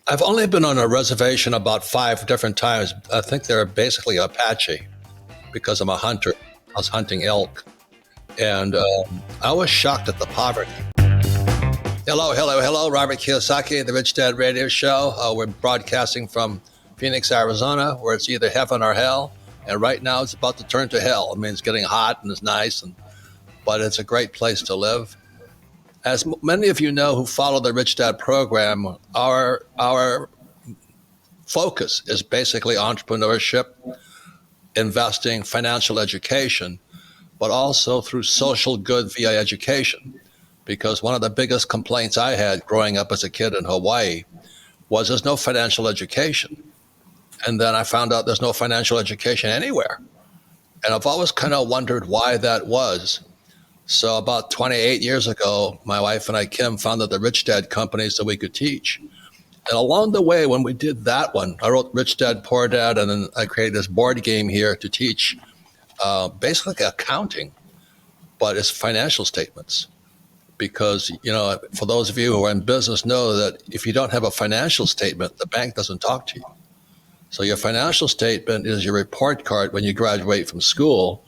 I've only been on a reservation about 5 different times. I think they're basically Apache because I'm a hunter. I was hunting elk, and I was shocked at the poverty. Hello, hello, hello. Robert Kiyosaki, the Rich Dad Radio Show. We're broadcasting from Phoenix, Arizona, where it's either heaven or hell. And right now it's about to turn to hell. I mean, it's getting hot and it's nice, but it's a great place to live. As many of you know who follow the Rich Dad program, our focus is basically entrepreneurship, investing, financial education, but also through social good via education. Because one of the biggest complaints I had growing up as a kid in Hawaii was there's no financial education. And then I found out there's no financial education anywhere. And I've always kind of wondered why that was. So about 28 years ago, my wife and I, Kim, founded the Rich Dad company so we could teach. And along the way, when we did that one, I wrote Rich Dad, Poor Dad, and then I created this board game here to teach basically accounting, but it's financial statements. Because, you know, for those of you who are in business know that if you don't have a financial statement, the bank doesn't talk to you. So your financial statement is your report card when you graduate from school.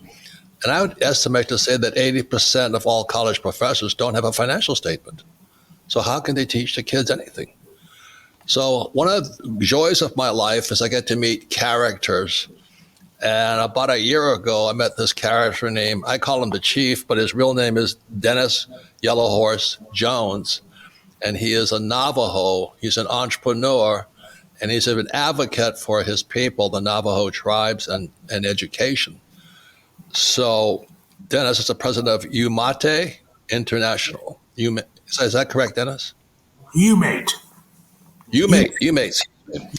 And I would estimate to say that 80% of all college professors don't have a financial statement. So how can they teach the kids anything? So one of the joys of my life is I get to meet characters. And about a year ago, I met this character named, I call him the Chief, but his real name is Dennis Yellowhorse Jones. And he is a Navajo. He's an entrepreneur. And he's an advocate for his people, the Navajo tribes, and education. So Dennis is the president of Humate International. Is that correct, Dennis? Humate. Humate.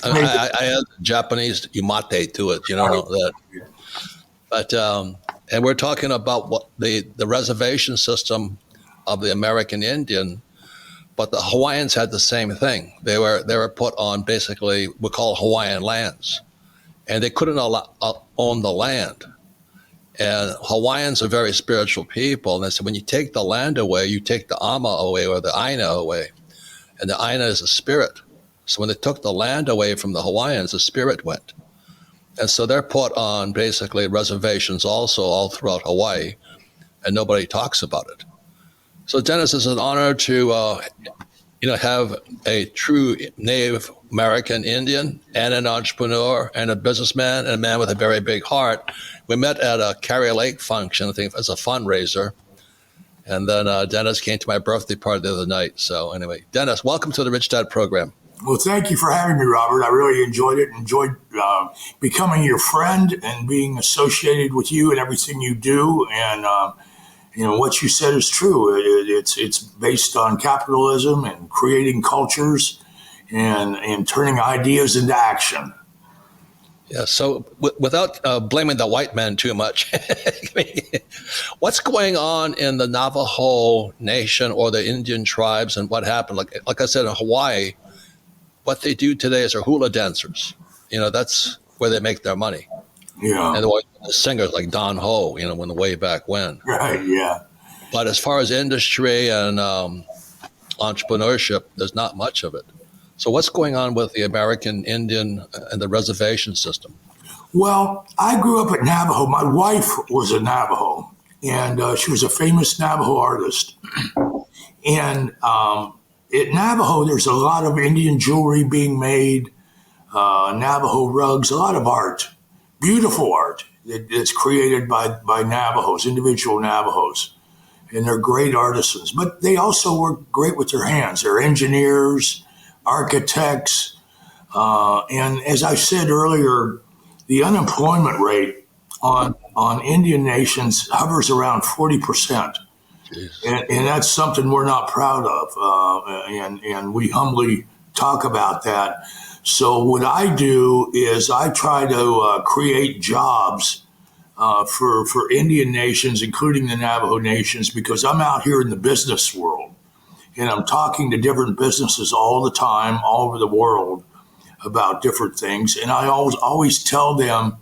I add Japanese Humate to it, you know that. But and we're talking about what the reservation system of the American Indian, but the Hawaiians had the same thing. They were put on basically we call Hawaiian lands, and they couldn't own the land. And Hawaiians are very spiritual people. And they said, when you take the land away, you take the ama away or the aina away. And the aina is a spirit. So when they took the land away from the Hawaiians, the spirit went. And so they're put on basically reservations also all throughout Hawaii, and nobody talks about it. So Dennis, it's an honor to have a true Native American Indian and an entrepreneur and a businessman and a man with a very big heart. We met at a Carrie Lake function, I think as a fundraiser. And then Dennis came to my birthday party the other night. So anyway, Dennis, welcome to the Rich Dad program. Well, thank you for having me, Robert. I really enjoyed it. Enjoyed becoming your friend and being associated with you and everything you do. And what you said is true. It's based on capitalism and creating cultures and turning ideas into action. Yeah. So without blaming the white man too much, what's going on in the Navajo Nation or the Indian tribes and what happened? Like I said, in Hawaii, what they do today is they're hula dancers. You know, that's where they make their money. Yeah. And the singers like Don Ho, when the way back when. Right, yeah. But as far as industry and entrepreneurship, there's not much of it. So what's going on with the American Indian and the reservation system? Well, I grew up at Navajo. My wife was a Navajo, and she was a famous Navajo artist. And at Navajo, there's a lot of Indian jewelry being made, Navajo rugs, a lot of art, beautiful art that's created by Navajos, individual Navajos. And they're great artisans. But they also work great with their hands. They're engineers, architects. And as I said earlier, the unemployment rate on Indian nations hovers around 40%. And that's something we're not proud of. And we humbly talk about that. So what I do is I try to create jobs for Indian nations, including the Navajo nations, because I'm out here in the business world. And I'm talking to different businesses all the time, all over the world, about different things. And I always tell them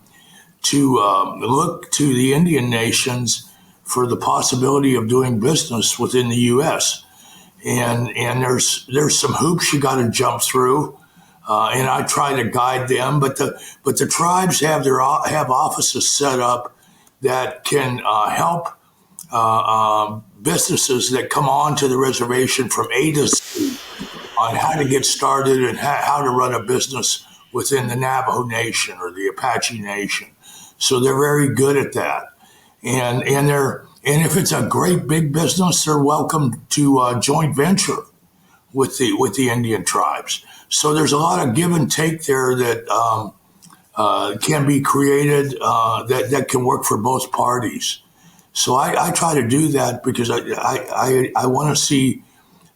to look to the Indian nations for the possibility of doing business within the U.S. And there's some hoops you got to jump through. and I try to guide them. But the tribes have offices set up that can help businesses that come onto the reservation from A to Z on how to get started and how to run a business within the Navajo Nation or the Apache Nation. So they're very good at that, and if it's a great big business, they're welcome to joint venture with the Indian tribes. So there's a lot of give and take there that can be created that can work for both parties. So I try to do that because I want to see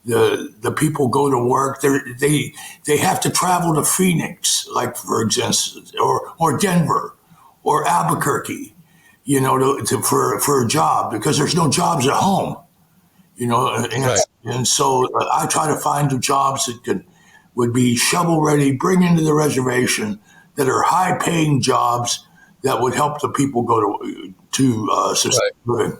the people go to work. They have to travel to Phoenix, like for instance, or Denver, or Albuquerque, for a job because there's no jobs at home, Right. and so I try to find the jobs that would be shovel ready, bring into the reservation that are high paying jobs that would help the people go to sustainable living.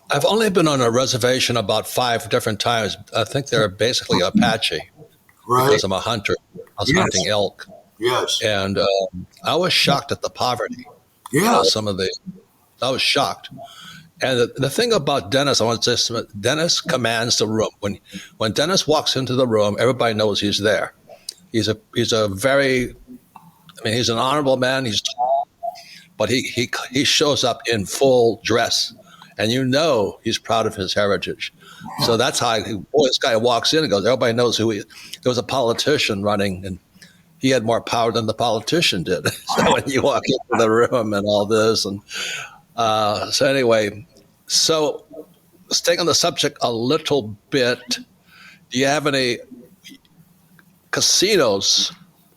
I've only been on a reservation about 5 different times. I think they're basically Apache Right? because I'm a hunter. I was Yes. hunting elk, Yes. and I was shocked at the poverty. Yeah. I was shocked. And the thing about Dennis, I want to say, Dennis commands the room. When Dennis walks into the room, everybody knows he's there. He's an honorable man. He's tall, but he shows up in full dress, and he's proud of his heritage. So that's how this guy walks in and goes. Everybody knows who he is. There was a politician running, and he had more power than the politician did. So when you walk into the room and all this, and so anyway, so staying on the subject a little bit, do you have any casinos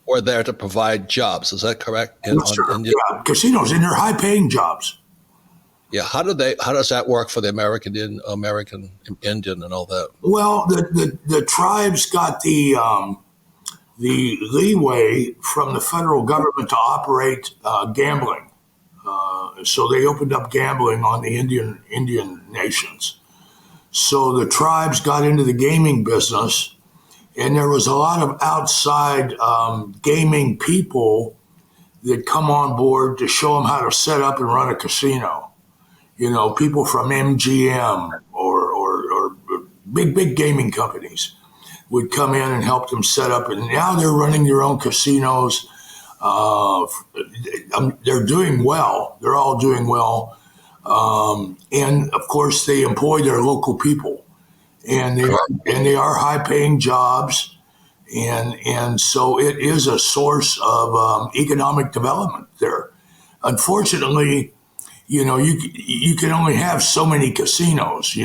were there to provide jobs? Is that correct? Sure. Yeah. Casinos, and they're high paying jobs. Yeah. How does that work for the American Indian and all that? Well, the tribes got the leeway from the federal government to operate gambling. So they opened up gambling on the Indian nations. So the tribes got into the gaming business, and there was a lot of outside gaming people that come on board to show them how to set up and run a casino. People from MGM or big gaming companies would come in and help them set up, and now they're running their own casinos. They're doing well. They're all doing well. And of course, they employ their local people, and they are high paying jobs. And so it is a source of economic development there. Unfortunately, you can only have so many casinos,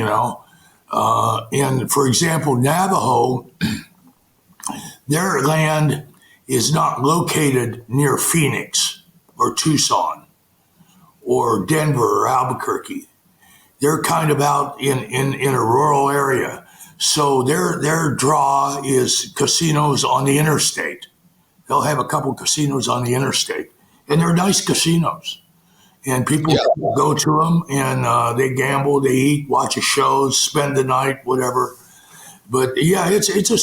and for example, Navajo, their land is not located near Phoenix or Tucson or Denver or Albuquerque. They're kind of out in a rural area. So their draw is casinos on the interstate. They'll have a couple casinos on the interstate, and they're nice casinos. And people go to them, and they gamble, they eat, watch a show, spend the night, whatever. But yeah, it's a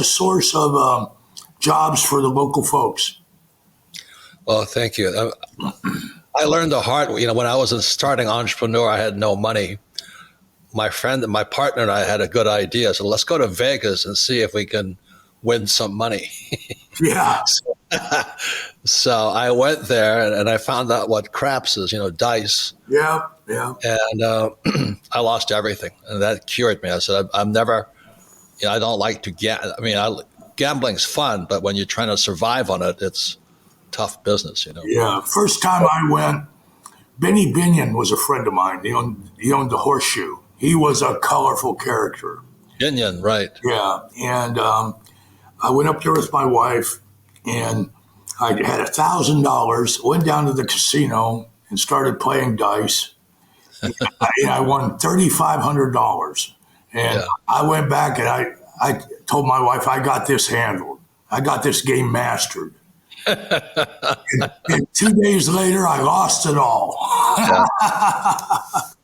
source of jobs for the local folks. Well, thank you. I learned the hard way. When I was a starting entrepreneur, I had no money. My friend and my partner and I had a good idea. So let's go to Vegas and see if we can win some money. Yeah. So I went there and I found out what craps is, dice. Yeah. And I lost everything. And that cured me. I said, I'm never, I don't like to gamble. Gambling's fun, but when you're trying to survive on it, it's tough business, Yeah. First time I went, Benny Binion was a friend of mine. He owned the Horseshoe. He was a colorful character. Binion, right. Yeah. And I went up there with my wife, and I had $1,000, went down to the casino and started playing dice. And I won $3,500. And I went back and I told my wife, I got this handled. I got this game mastered. and 2 days later, I lost it all.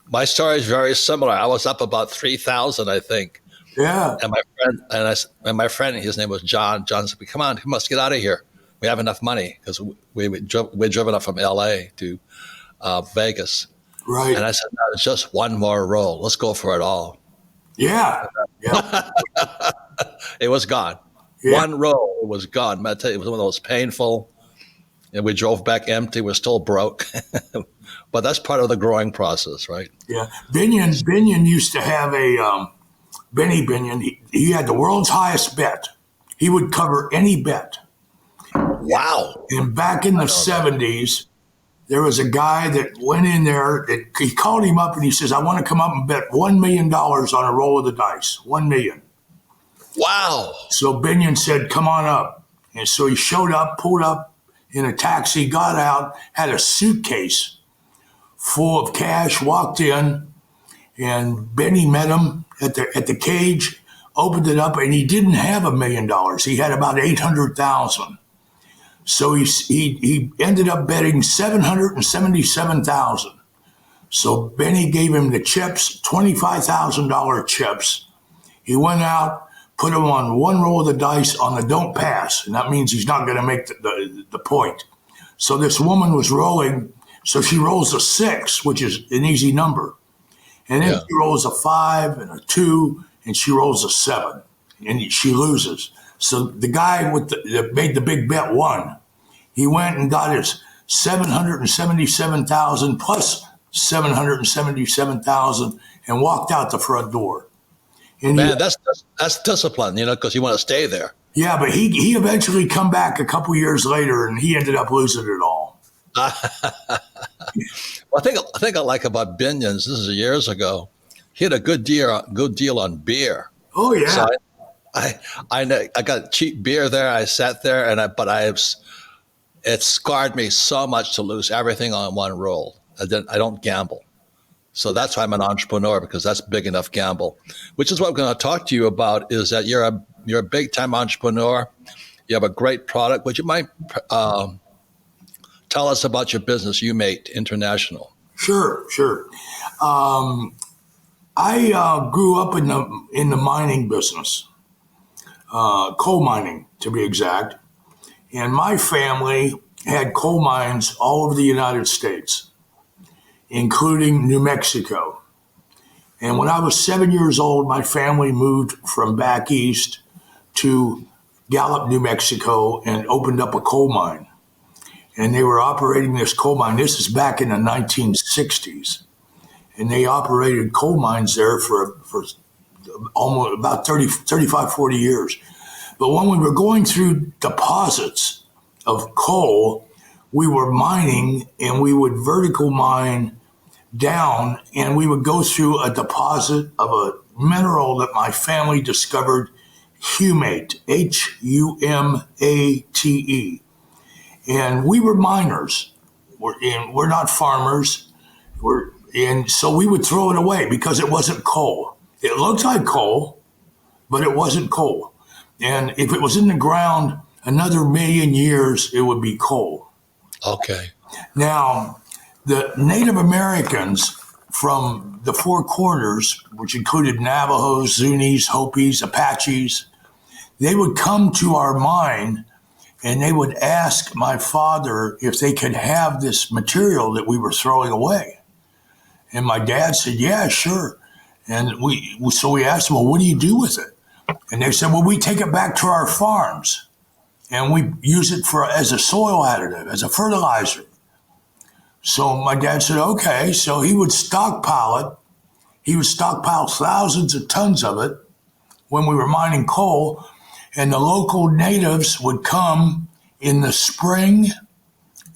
My story is very similar. I was up about 3,000, I think. Yeah. And my friend, his name was John. John said, "Come on, we must get out of here. We have enough money because we're driven up from L.A. to Vegas." Right. And I said, "No, it's just one more roll. Let's go for it all." Yeah. Yeah. It was gone. Yeah. One roll, it was gone. I tell you, it was one of those painful. And we drove back empty. We're still broke, but that's part of the growing process, right? Yeah. Binion used to have Benny Binion. He had the world's highest bet. He would cover any bet. Wow. And back in the 70s, there was a guy that went in there. He called him up and he says, "I want to come up and bet $1 million on a roll of the dice. 1 million." Wow. So Binion said, "Come on up." And so he showed up, pulled up in a taxi, got out, had a suitcase full of cash, walked in, and Benny met him at the cage, opened it up, and he didn't have $1 million. He had about 800,000. So he ended up betting 777,000. So Benny gave him the chips, $25,000 chips. He went out, put him on one roll of the dice on the don't pass, and that means he's not going to make the point. So this woman was rolling, so she rolls a 6, which is an easy number. And then she rolls a 5 and a 2, and she rolls a 7, and she loses. So the guy that made the big bet won. He went and got his 777,000 plus 777,000 and walked out the front door. And Man, that's discipline, because you want to stay there. Yeah, but he eventually come back a couple years later, and he ended up losing it all. Well, I think I like about Binion's. This is years ago. He had a good deal on beer. Oh yeah. So I got cheap beer there. I sat there, it scarred me so much to lose everything on one roll. I don't gamble. So that's why I'm an entrepreneur, because that's big enough gamble, which is what I'm going to talk to you about, is that you're a big time entrepreneur. You have a great product. Would you mind tell us about your business, Humate International? Sure. I grew up in the mining business, coal mining to be exact. And my family had coal mines all over the United States, including New Mexico. And when I was 7 years old, my family moved from back east to Gallup, New Mexico, and opened up a coal mine. And they were operating this coal mine. This is back in the 1960s. And they operated coal mines there for almost about 35, 40 years. But when we were going through deposits of coal, we were mining, and we would vertical mine down, and we would go through a deposit of a mineral that my family discovered, Humate, Humate. And we were miners. We're not farmers. And so we would throw it away because it wasn't coal. It looked like coal, but it wasn't coal. And if it was in the ground another million years, it would be coal. Okay. Now, the Native Americans from the Four Corners, which included Navajos, Zunis, Hopis, Apaches, they would come to our mine and they would ask my father if they could have this material that we were throwing away. And my dad said, "Yeah, sure." And so we asked them, "Well, what do you do with it?" And they said, "Well, we take it back to our farms and we use it as a soil additive, as a fertilizer." So my dad said, "Okay." So he would stockpile it. He would stockpile thousands of tons of it when we were mining coal. And the local natives would come in the spring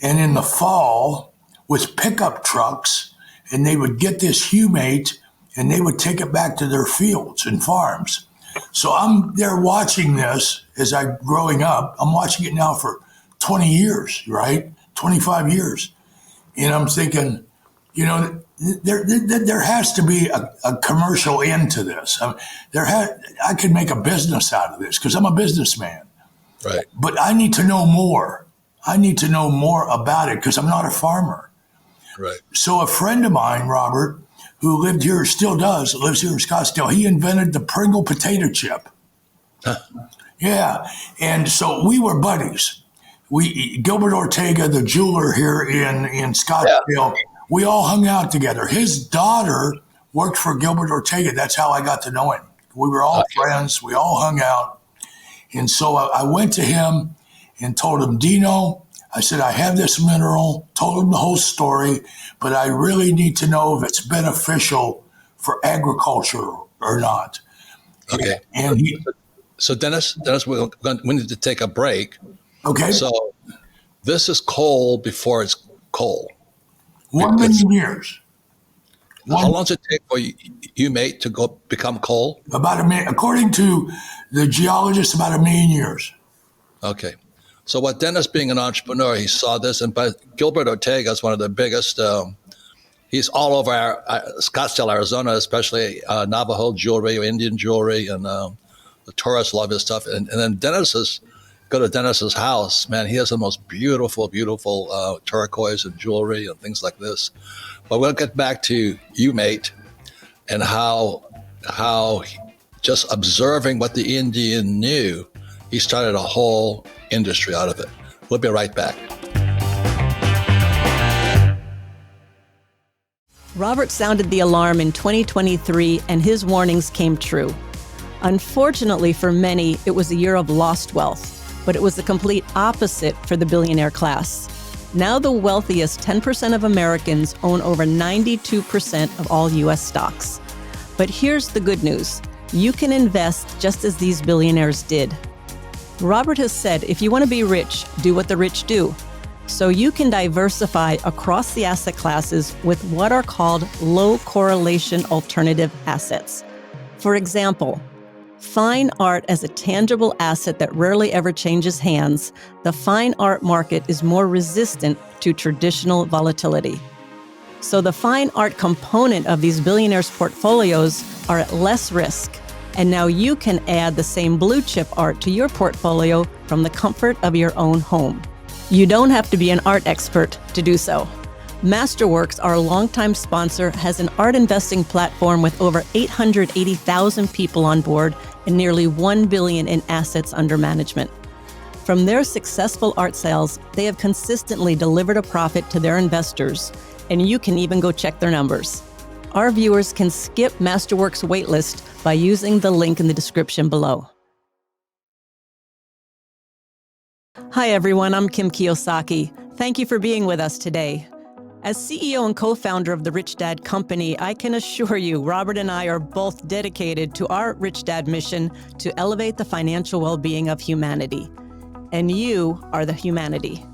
and in the fall with pickup trucks, and they would get this humate and they would take it back to their fields and farms. So I'm there watching this as I'm growing up. I'm watching it now for 20 years, right? 25 years. And I'm thinking, there has to be a commercial end to this. I could make a business out of this because I'm a businessman. Right. But I need to know more. I need to know more about it because I'm not a farmer. Right. So a friend of mine, Robert, who lived here, still does, lives here in Scottsdale. He invented the Pringle potato chip. Huh. Yeah. And so we were buddies. Gilbert Ortega, the jeweler here in Scottsdale, we all hung out together. His daughter worked for Gilbert Ortega. That's how I got to know him. We were all friends. We all hung out. And so I went to him and told him, Dino, I said, I have this mineral, told him the whole story, but I really need to know if it's beneficial for agriculture or not. Okay. So Dennis, we need to take a break. Okay. So this is coal before it's coal. 1 million years. How long does it take for Humate to become coal? About a million, according to the geologists, about 1 million years. Okay. So what Dennis, being an entrepreneur, he saw this, and Gilbert Ortega is one of the biggest. He's all over Scottsdale, Arizona, especially Navajo jewelry, Indian jewelry, and the tourists love his stuff. And then go to Dennis's house, man, he has the most beautiful, beautiful turquoise and jewelry and things like this. But we'll get back to Humate and how just observing what the Indian knew, he started a whole industry out of it. We'll be right back. Robert sounded the alarm in 2023, and his warnings came true. Unfortunately for many, it was a year of lost wealth, but it was the complete opposite for the billionaire class. Now the wealthiest 10% of Americans own over 92% of all U.S. stocks. But here's the good news. You can invest just as these billionaires did. Robert has said, if you want to be rich, do what the rich do. So you can diversify across the asset classes with what are called low correlation alternative assets. For example, fine art as a tangible asset that rarely ever changes hands, the fine art market is more resistant to traditional volatility. So the fine art component of these billionaires' portfolios are at less risk. And now you can add the same blue chip art to your portfolio from the comfort of your own home. You don't have to be an art expert to do so. Masterworks, our longtime sponsor, has an art investing platform with over 880,000 people on board and nearly $1 billion in assets under management. From their successful art sales, they have consistently delivered a profit to their investors, and you can even go check their numbers. Our viewers can skip Masterworks' waitlist by using the link in the description below. Hi everyone, I'm Kim Kiyosaki. Thank you for being with us today. As CEO and co-founder of the Rich Dad Company, I can assure you, Robert and I are both dedicated to our Rich Dad mission to elevate the financial well-being of humanity. And you are the humanity.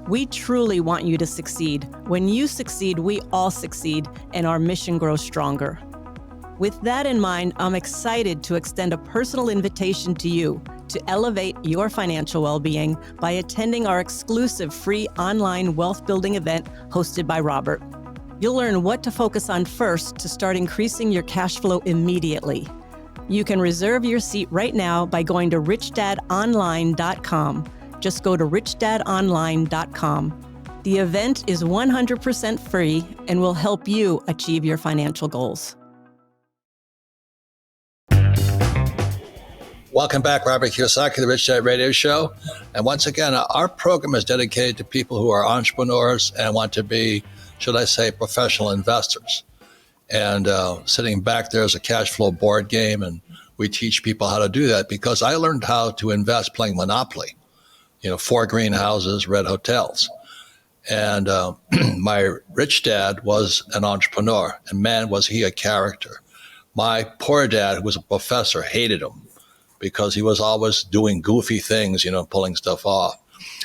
We truly want you to succeed. When you succeed, we all succeed, and our mission grows stronger. With that in mind, I'm excited to extend a personal invitation to you to elevate your financial well-being by attending our exclusive free online wealth building event hosted by Robert. You'll learn what to focus on first to start increasing your cash flow immediately. You can reserve your seat right now by going to richdadonline.com. Just go to richdadonline.com. The event is 100% free and will help you achieve your financial goals. Welcome back, Robert Kiyosaki, the Rich Dad Radio Show. And once again, our program is dedicated to people who are entrepreneurs and want to be, should I say, professional investors. And sitting back there is a cash flow board game, and we teach people how to do that because I learned how to invest playing Monopoly. 4 greenhouses, red hotels. And my rich dad was an entrepreneur, and man, was he a character. My poor dad, who was a professor, hated him because he was always doing goofy things, pulling stuff off.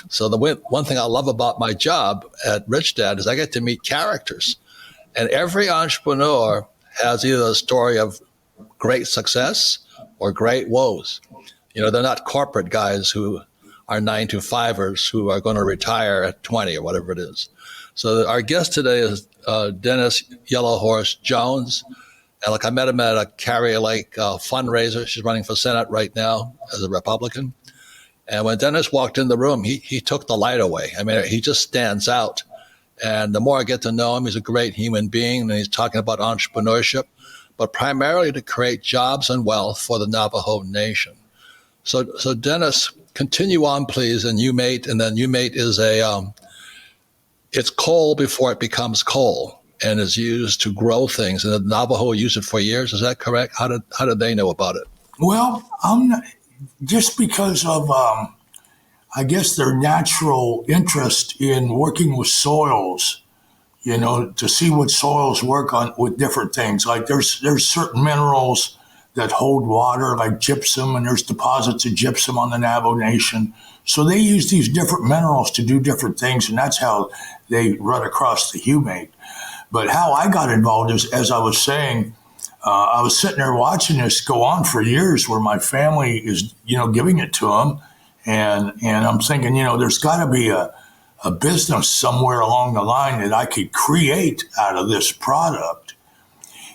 So the one thing I love about my job at Rich Dad is I get to meet characters. And every entrepreneur has either a story of great success or great woes. They're not corporate guys who are 9-to-5ers who are going to retire at 20 or whatever it is. So our guest today is Dennis Yellowhorse Jones. And I met him at a Carrier Lake fundraiser. She's running for Senate right now as a Republican. And when Dennis walked in the room, he took the light away. I mean, he just stands out And the more I get to know him, he's a great human being, and he's talking about entrepreneurship, but primarily to create jobs and wealth for the Navajo Nation. So Dennis, continue on, please. And Humate, and then Humate is it's coal before it becomes coal, and is used to grow things. And the Navajo used it for years. Is that correct? How did they know about it? Well, I'm not, just because of I guess their natural interest in working with soils, to see what soils work on with different things. Like there's certain minerals that hold water, like gypsum, and there's deposits of gypsum on the Navajo Nation. So they use these different minerals to do different things, and that's how they run across the Humate. But how I got involved is, as I was saying, I was sitting there watching this go on for years, where my family is, giving it to them, and I'm thinking, there's got to be a business somewhere along the line that I could create out of this product.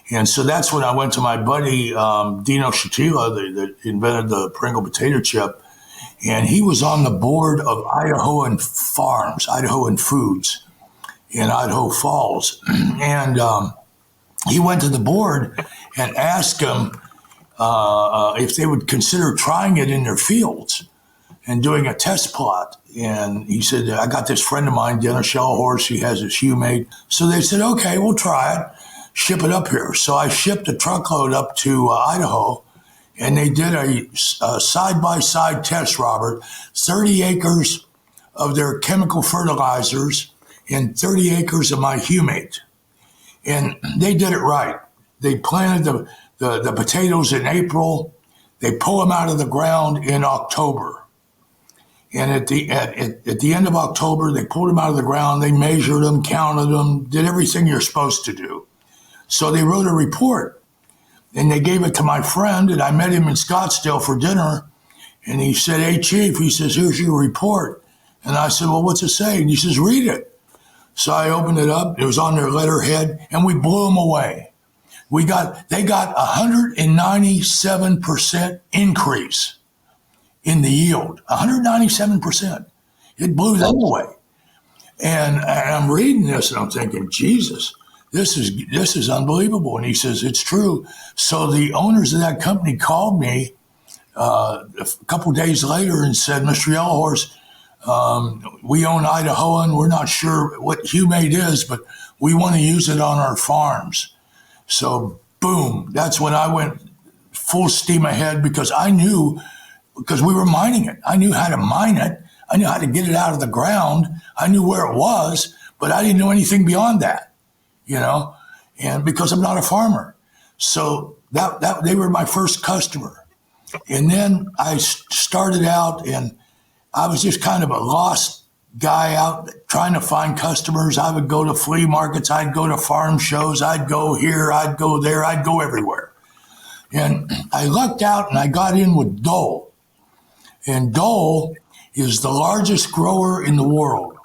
And so that's when I went to my buddy, Dino Shatila, that invented the Pringle potato chip. And he was on the board of Idaho Farms, Idaho Foods in Idaho Falls. And he went to the board and asked them if they would consider trying it in their fields and doing a test plot. And he said, I got this friend of mine, Dennis Yellowhorse, he has this Humate. So they said, okay, we'll try it. Ship it up here. So I shipped a truckload up to Idaho, and they did a side-by-side test, Robert, 30 acres of their chemical fertilizers and 30 acres of my Humate. And they did it right. They planted the potatoes in April. They pull them out of the ground in October. And at the end of October, they pulled them out of the ground. They measured them, counted them, did everything you're supposed to do. So they wrote a report, and they gave it to my friend, and I met him in Scottsdale for dinner, and he said, hey, Chief, he says, here's your report. And I said, well, what's it say? And he says, read it. So I opened it up. It was on their letterhead, and we blew them away. They got 197% increase in the yield, 197%. It blew them away. And I'm reading this, and I'm thinking, Jesus, this is unbelievable. And he says, it's true. So the owners of that company called me a couple of days later and said, Mr. Yellowhorse, we own Idaho, and we're not sure what Humate is, but we want to use it on our farms. So boom, that's when I went full steam ahead, because we were mining it. I knew how to mine it. I knew how to get it out of the ground. I knew where it was, but I didn't know anything beyond that. And because I'm not a farmer. So that they were my first customer. And then I started out, and I was just kind of a lost guy out trying to find customers. I would go to flea markets. I'd go to farm shows. I'd go here. I'd go there. I'd go everywhere. And I lucked out, and I got in with Dole. And Dole is the largest grower in the world.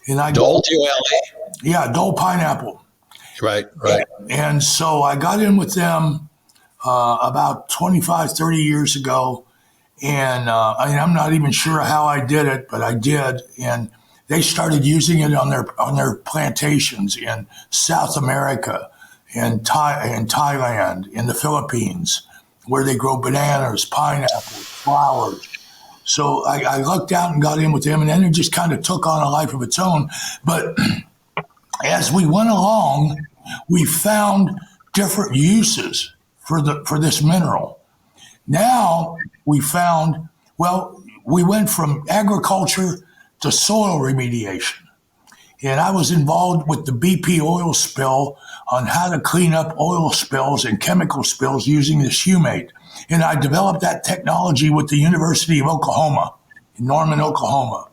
And Dole, D-O-L-E? Yeah, Dole pineapple. Right. And so I got in with them about 25, 30 years ago. And I'm not even sure how I did it, but I did. And they started using it on their plantations in South America, in Thailand, in the Philippines, where they grow bananas, pineapples, flowers. So I lucked out and got in with them, and then it just kind of took on a life of its own. But as we went along, we found different uses for this mineral. Now we found, we went from agriculture to soil remediation. And I was involved with the BP oil spill on how to clean up oil spills and chemical spills using this Humate. And I developed that technology with the University of Oklahoma, in Norman, Oklahoma.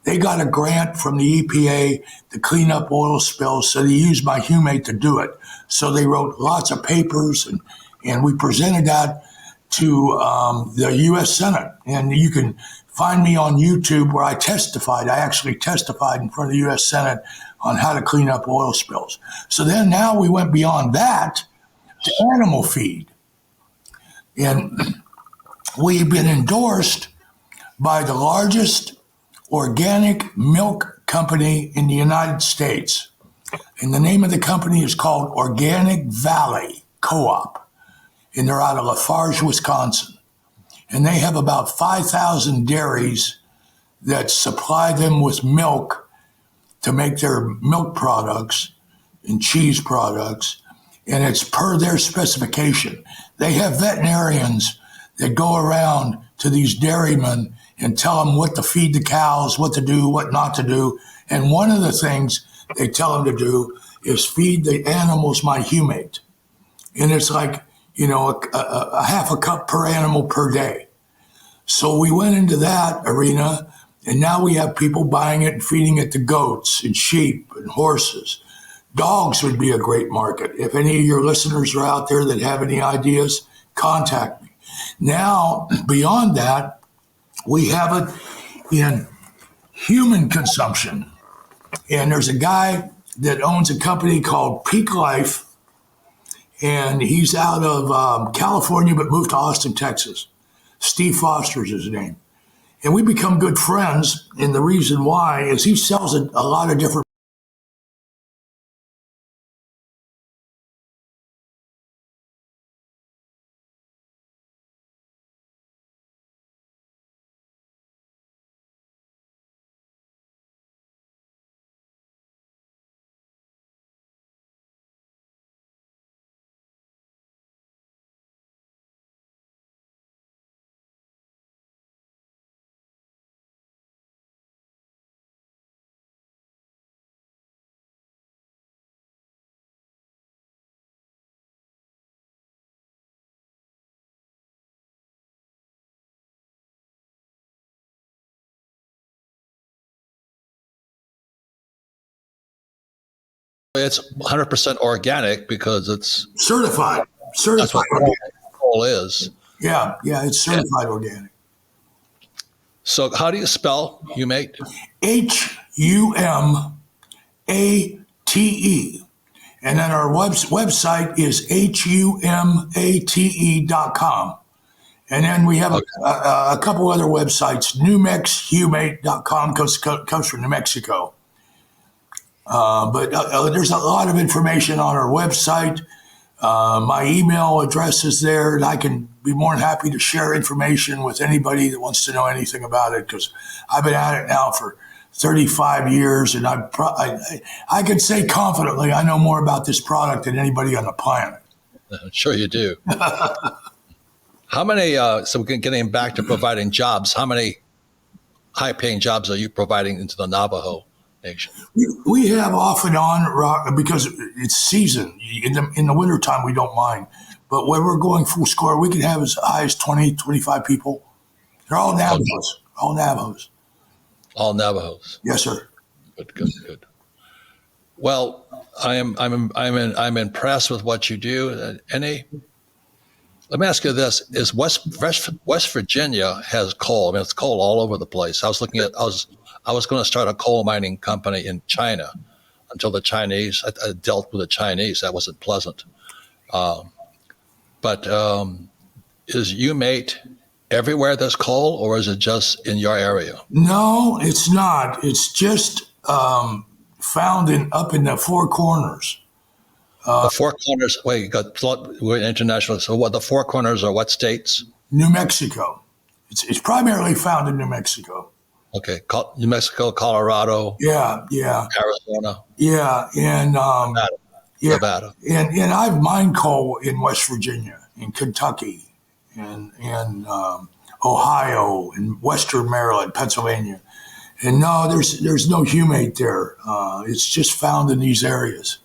They got a grant from the EPA to clean up oil spills, so they used my Humate to do it. So they wrote lots of papers, and we presented that to the U.S. Senate. And you can find me on YouTube where I testified. I actually testified in front of the U.S. Senate on how to clean up oil spills. So then now we went beyond that to animal feed. And we've been endorsed by the largest organic milk company in the United States. And the name of the company is called Organic Valley Co-op. And they're out of Lafarge, Wisconsin. And they have about 5,000 dairies that supply them with milk to make their milk products and cheese products. And it's per their specification. They have veterinarians that go around to these dairymen and tell them what to feed the cows, what to do, what not to do. And one of the things they tell them to do is feed the animals my Humate. And it's like, a half a cup per animal per day. So we went into that arena, and now we have people buying it and feeding it to goats and sheep and horses. Dogs would be a great market. If any of your listeners are out there that have any ideas, contact me. Now, beyond that, we have it in human consumption. And there's a guy that owns a company called Peak Life, and he's out of California but moved to Austin, Texas. Steve Foster is his name. And we become good friends, and the reason why is he sells a lot of different. It's 100% organic because it's Certified. that's what Organic. coal is. Yeah, it's certified organic. So how do you spell Humate? Humate. And then our website is humate.com. And then we have a couple other websites. NewMexHumate.com comes from New Mexico. But there's a lot of information on our website. My email address is there, and I can be more than happy to share information with anybody that wants to know anything about it, because I've been at it now for 35 years, and I can say confidently I know more about this product than anybody on the planet. I'm sure you do. How many, so getting back to providing jobs, how many high-paying jobs are you providing into the Navajo Nation? We have off and on, because it's season. In the wintertime, we don't mind. But when we're going full score, we can have as high as 20, 25 people. They're all Navajos. All Navajos. All Navajos. Yes, sir. Good. Well, I'm impressed with what you do. Let me ask you this: is West Virginia has coal? I mean, it's coal all over the place. I was going to start a coal mining company in China until the Chinese. I dealt with the Chinese. That wasn't pleasant. But is Humate everywhere there's coal, or is it just in your area? No, it's not. It's just found up in the Four Corners. The Four Corners. Wait, we're international. So what? The Four Corners are what states? New Mexico. It's primarily found in New Mexico. Okay, New Mexico, Colorado. Yeah. Arizona. Yeah, and Nevada. And I've mined coal in West Virginia, in Kentucky, and Ohio, and Western Maryland, Pennsylvania. And no, there's no Humate there. It's just found in these areas.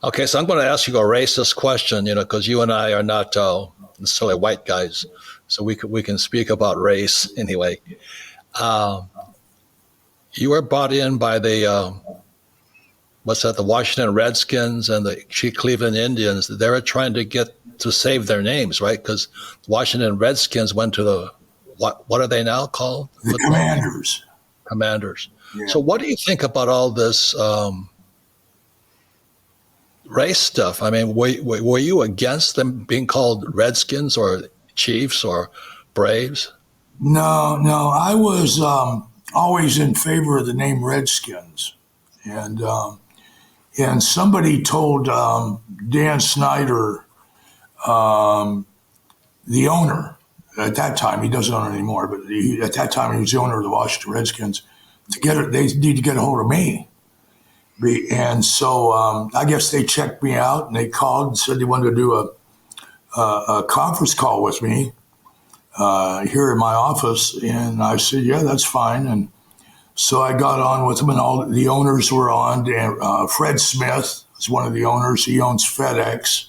Okay, so I'm going to ask you a racist question, because you and I are not necessarily white guys, so we can speak about race anyway. You were brought in by the the Washington Redskins and the Cleveland Indians. They were trying to save their names, right? Because Washington Redskins went to the what are they now called? The Commanders. Commanders. Yeah. So what do you think about all this race stuff? I mean, were you against them being called Redskins or Chiefs or Braves? No, I was always in favor of the name Redskins. And somebody told Dan Snyder, the owner, at that time, he doesn't own it anymore, but at that time he was the owner of the Washington Redskins, they need to get a hold of me. And so I guess they checked me out and they called and said they wanted to do a conference call with me here in my office. And I said, yeah, that's fine. And so I got on with them, and all the owners were on. Fred Smith is one of the owners. He owns FedEx.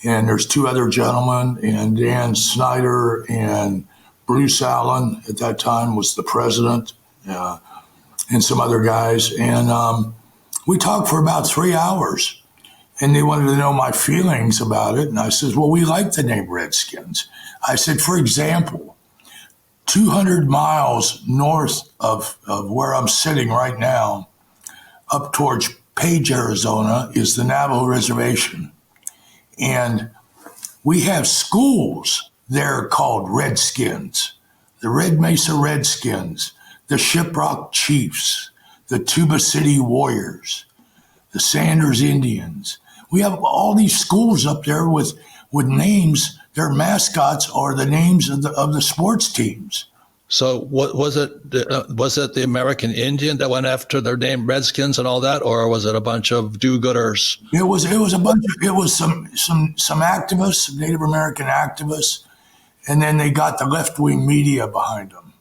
And there's two other gentlemen, and Dan Snyder and Bruce Allen at that time was the president, and some other guys. And we talked for about 3 hours, and they wanted to know my feelings about it. And I said, well, we like the name Redskins. I said, for example, 200 miles north of where I'm sitting right now, up towards Page, Arizona, is the Navajo reservation. And we have schools there called Redskins, the Red Mesa Redskins, the Shiprock Chiefs, the Tuba City Warriors, the Sanders Indians. We have all these schools up there with names. Their mascots are the names of the sports teams. So what was it? Was it the American Indian that went after their name Redskins and all that, or was it a bunch of do-gooders? It was a bunch of, it was some activists, some Native American activists, and then they got the left-wing media behind them.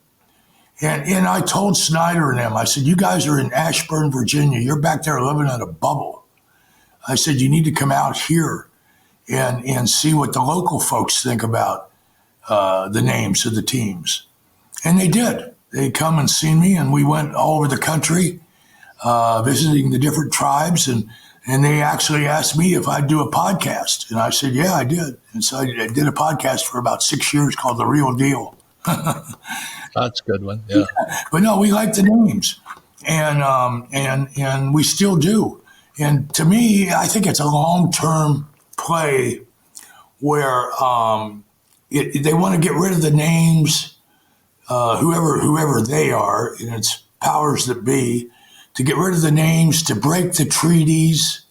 And I told Snyder and them, I said, you guys are in Ashburn, Virginia. You're back there living in a bubble. I said, you need to come out here and see what the local folks think about the names of the teams. And they did. They come and see me, and we went all over the country visiting the different tribes, and they actually asked me if I'd do a podcast. And I said, yeah, I did. And so I did a podcast for about 6 years called The Real Deal. That's a good one, yeah. But no, we like the names, and we still do. And to me, I think it's a long-term play where they want to get rid of the names, whoever they are, and it's powers that be, to get rid of the names, to break the treaties,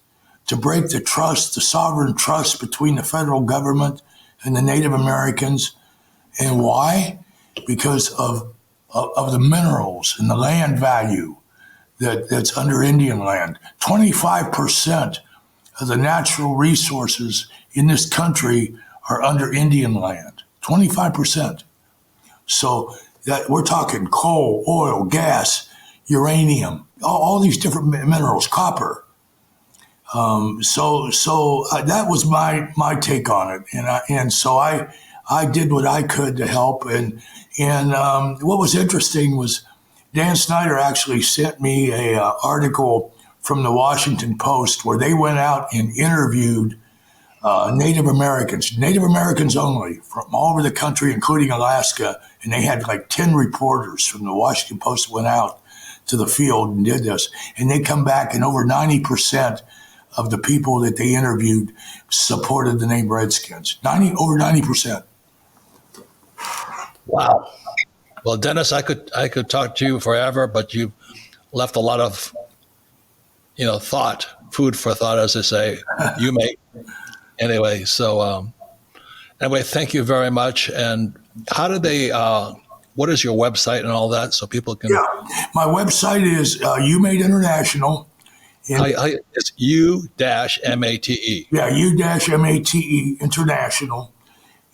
to break the trust, the sovereign trust between the federal government and the Native Americans. And why? Because of the minerals and the land value that's under Indian land. 25% of the natural resources in this country are under Indian land. 25%. So that we're talking coal, oil, gas, uranium, all these different minerals, copper. So that was my take on it, and so I did what I could to help. And what was interesting was Dan Snyder actually sent me a article from the Washington Post where they went out and interviewed Native Americans only, from all over the country, including Alaska. And they had like 10 reporters from the Washington Post went out to the field and did this. And they come back, and over 90% of the people that they interviewed supported the name Redskins. Over 90%. Wow. Well, Dennis, I could talk to you forever, but you left a lot of, food for thought, as they say. You make. Anyway, so thank you very much. And how did they? What is your website and all that, so people can? Yeah, my website is Humate International. It's U-MATE. Yeah, U-MATE International.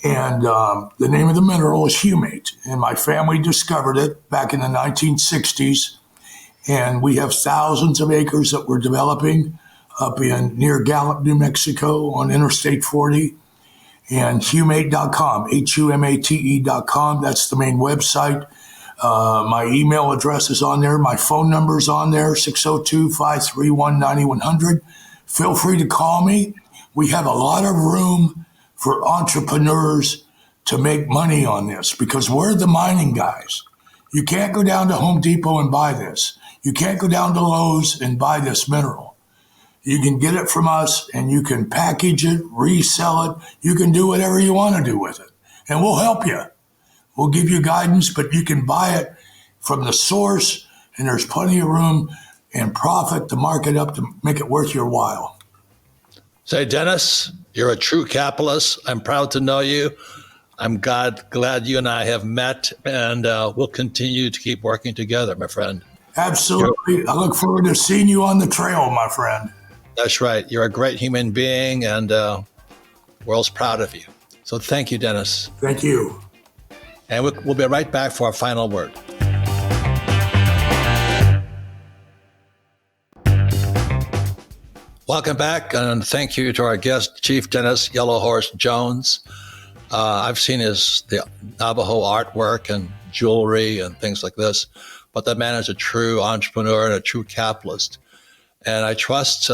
And the name of the mineral is Humate. And my family discovered it back in the 1960s. And we have thousands of acres that we're developing up in near Gallup, New Mexico on Interstate 40. And humate.com, HUMATE.com. That's the main website. My email address is on there. My phone number is on there, 602-531-9100. Feel free to call me. We have a lot of room for entrepreneurs to make money on this because we're the mining guys. You can't go down to Home Depot and buy this. You can't go down to Lowe's and buy this mineral. You can get it from us, and you can package it, resell it. You can do whatever you want to do with it, and we'll help you. We'll give you guidance, but you can buy it from the source, and there's plenty of room and profit to mark it up to make it worth your while. Say, Dennis, you're a true capitalist. I'm proud to know you. I'm glad you and I have met, and we'll continue to keep working together, my friend. Absolutely. I look forward to seeing you on the trail, my friend. That's right. You're a great human being, and the world's proud of you. So thank you, Dennis. Thank you. And we'll be right back for our final word. Welcome back, and thank you to our guest, Chief Dennis Yellowhorse Jones. I've seen the Navajo artwork and jewelry and things like this, but that man is a true entrepreneur and a true capitalist. And I trust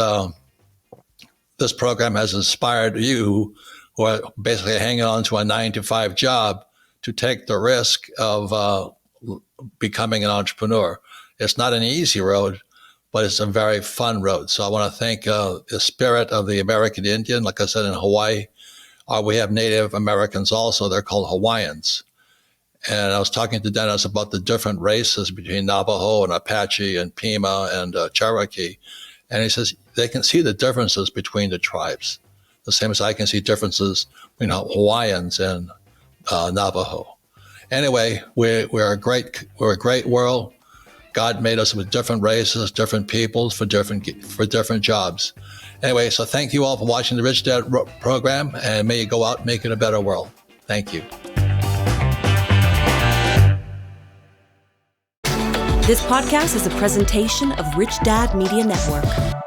this program has inspired you, who are basically hanging on to a 9-to-5 job, to take the risk of becoming an entrepreneur. It's not an easy road, but it's a very fun road. So I want to thank the spirit of the American Indian. Like I said, in Hawaii, we have Native Americans also. They're called Hawaiians. And I was talking to Dennis about the different races between Navajo and Apache and Pima and Cherokee. And he says they can see the differences between the tribes, the same as I can see differences between Hawaiians and Navajo. Anyway, we're a great world. God made us with different races, different peoples for different jobs. Anyway, so thank you all for watching the Rich Dad program, and may you go out and make it a better world. Thank you. This podcast is a presentation of Rich Dad Media Network.